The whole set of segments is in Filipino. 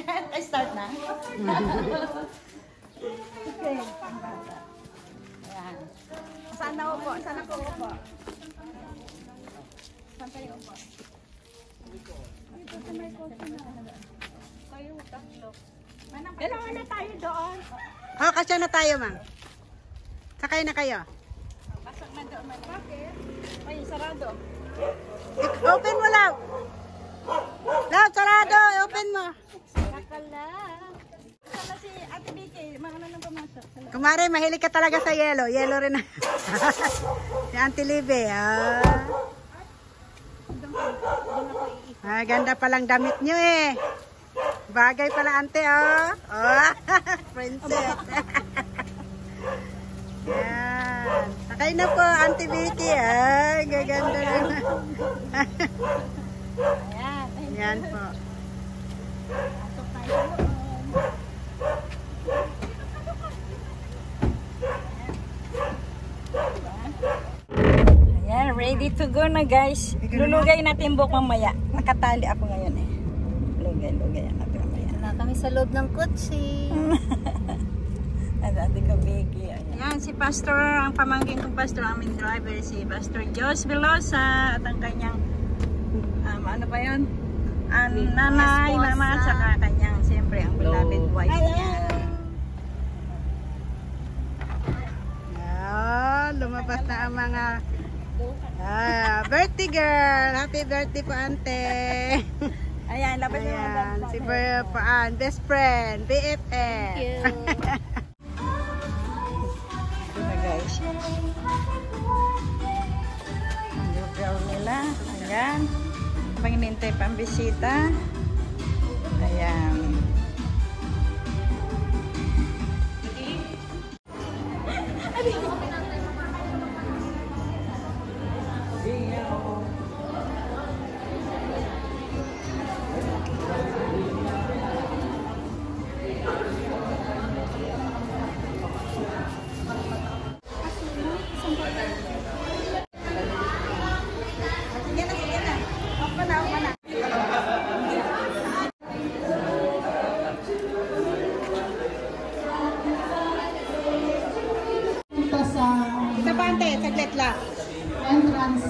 I start na. Okay. Ayan. Saan na upo? Saan ako upo? Saan kayo upo? Dito sa may kosa na. Kayo, tatlo. Dalawa na tayo doon. Oh, kasya na tayo, ma'am. Sakay na kayo. Pasok na doon. Bakit? Ay, sarado. Open mo, Law. Law, sarado. Open mo. Nakala. Sana si Ate Vicky, maano nang pumasok. Kumare, mahilig ka talaga sa yellow. Yellow rin na. Si Auntie Libby. Ganda palang damit nyo eh. Bagay pala, ante, oh. Oh, princess. Yan. Sakay na po, Auntie Vicky. Ay, gaganda na. Ayan. Yan po. Pasok tayo doon. Ayan, ready to go na guys. Lulugay natin buhok mamaya. Nakatali ako ngayon eh. Lugay natin mamaya. Na kami sa loob ng kotse. Ate ka, Vicky. Ayan, si Pastor, ang pamangkin kong Pastor, ang aming driver, si Pastor Jos Velosa at ang kanyang, ano ba yun? Nanay, mama, at saka kanyang, siyempre, ang beloved wife niya. Ayan, lumabas na ang mga birthday girl. Happy birthday po, ante. Ayan, labas yung mga Ayan, si Paan, best friend, BFF. Thank you. Ito na guys. Ang lugaw nila. Ayan. Habang hinintay pa ang bisita. Ayan. Isa pa, ante, saglit lang. Entrance.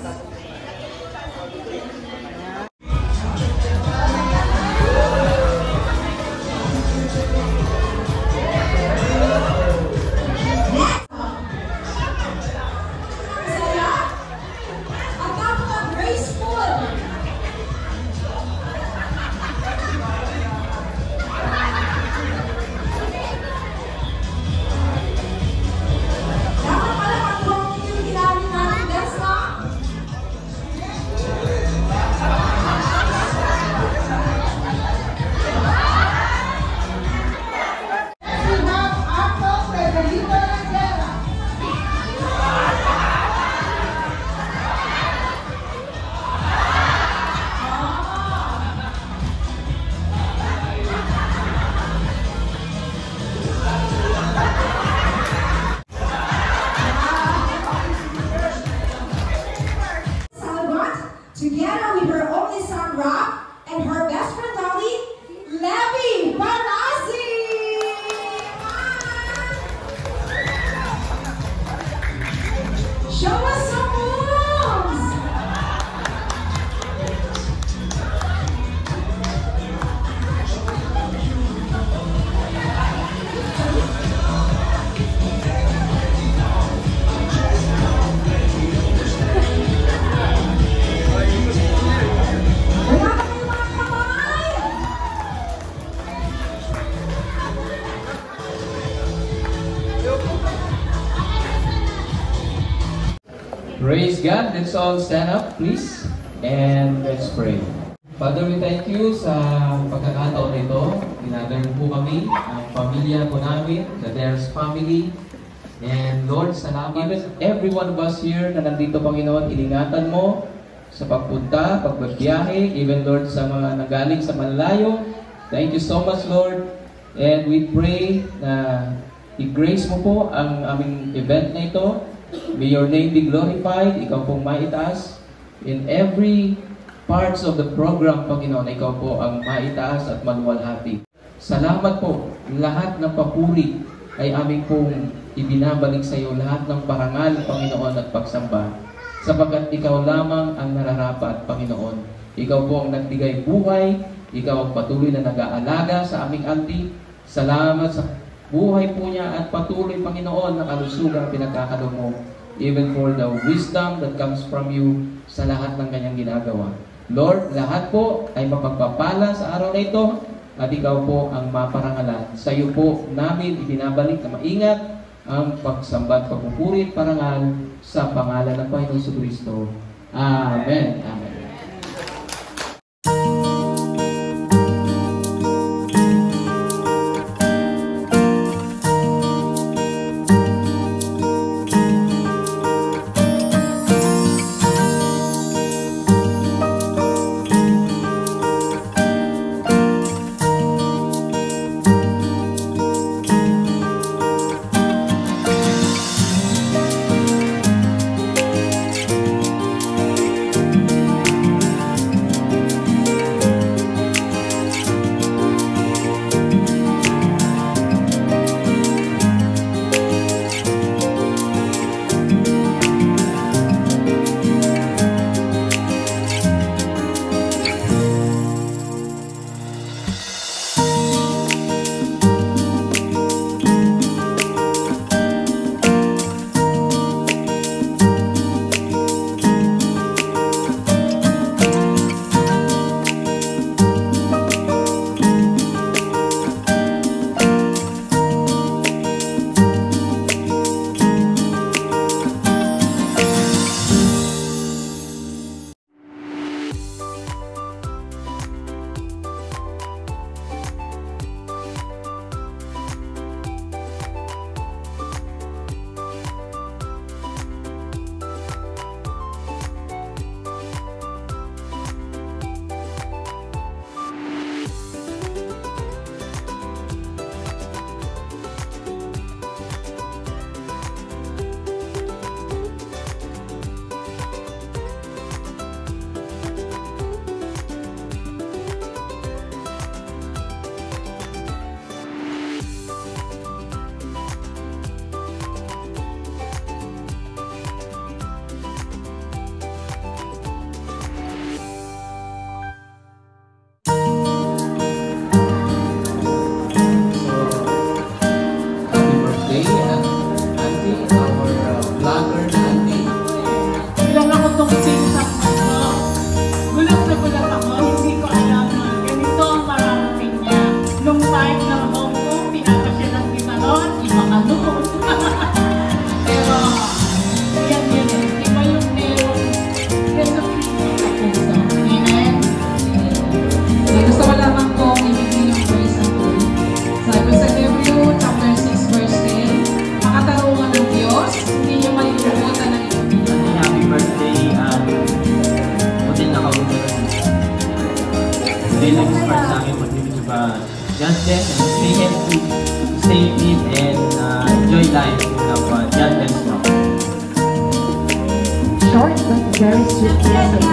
Together with her only son Rob and her best friend Dolly, Levy Barazzi. Show us some moves. Praise God. Let's all stand up, please. And let's pray. Father, we thank you sa pagkakataon nito. Ginagano po kami, ang pamilya po namin, the Dares family. And Lord, salamat. Even every one of us here na nandito, Panginoon, iningatan mo sa pagpunta, pagbabiyahe, even Lord, sa mga nagaling sa malayo. Thank you so much, Lord. And we pray na i-grace mo po ang aming event na ito. May your name be glorified. Ikaw pong maitaas. In every parts of the program, Panginoon, ikaw po ang maitaas at maluwalhati. Salamat po. Lahat ng papuri ay aming pong ibinabalik sa iyo. Lahat ng parangal, Panginoon, at pagsamba. Sapagkat ikaw lamang ang nararapat, Panginoon. Ikaw po ang nagbigay buhay. Ikaw ang patuloy na nag-aalaga sa aming auntie. Salamat sa buhay po niya at patuloy, Panginoon, na kalusugan pinagkakalo mo. Even for the wisdom that comes from you sa lahat ng kanyang ginagawa. Lord, lahat po ay mapagpapala sa araw na ito at ikaw po ang maparangalan. Sa iyo po namin ibinabalik na maingat ang pagsamba at pagpupuri at parangal sa pangalan ng Panginoon Jesucristo. Amen. Amen. just then, stay healthy, stay fit, and enjoy life. God bless you. Short but very sweet message.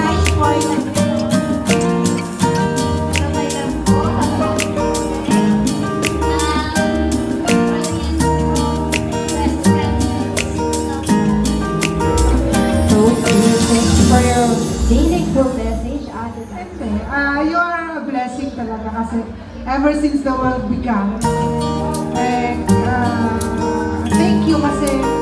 For your daily group message, you are a blessing talaga kasi ever since the world began. Thank you kasi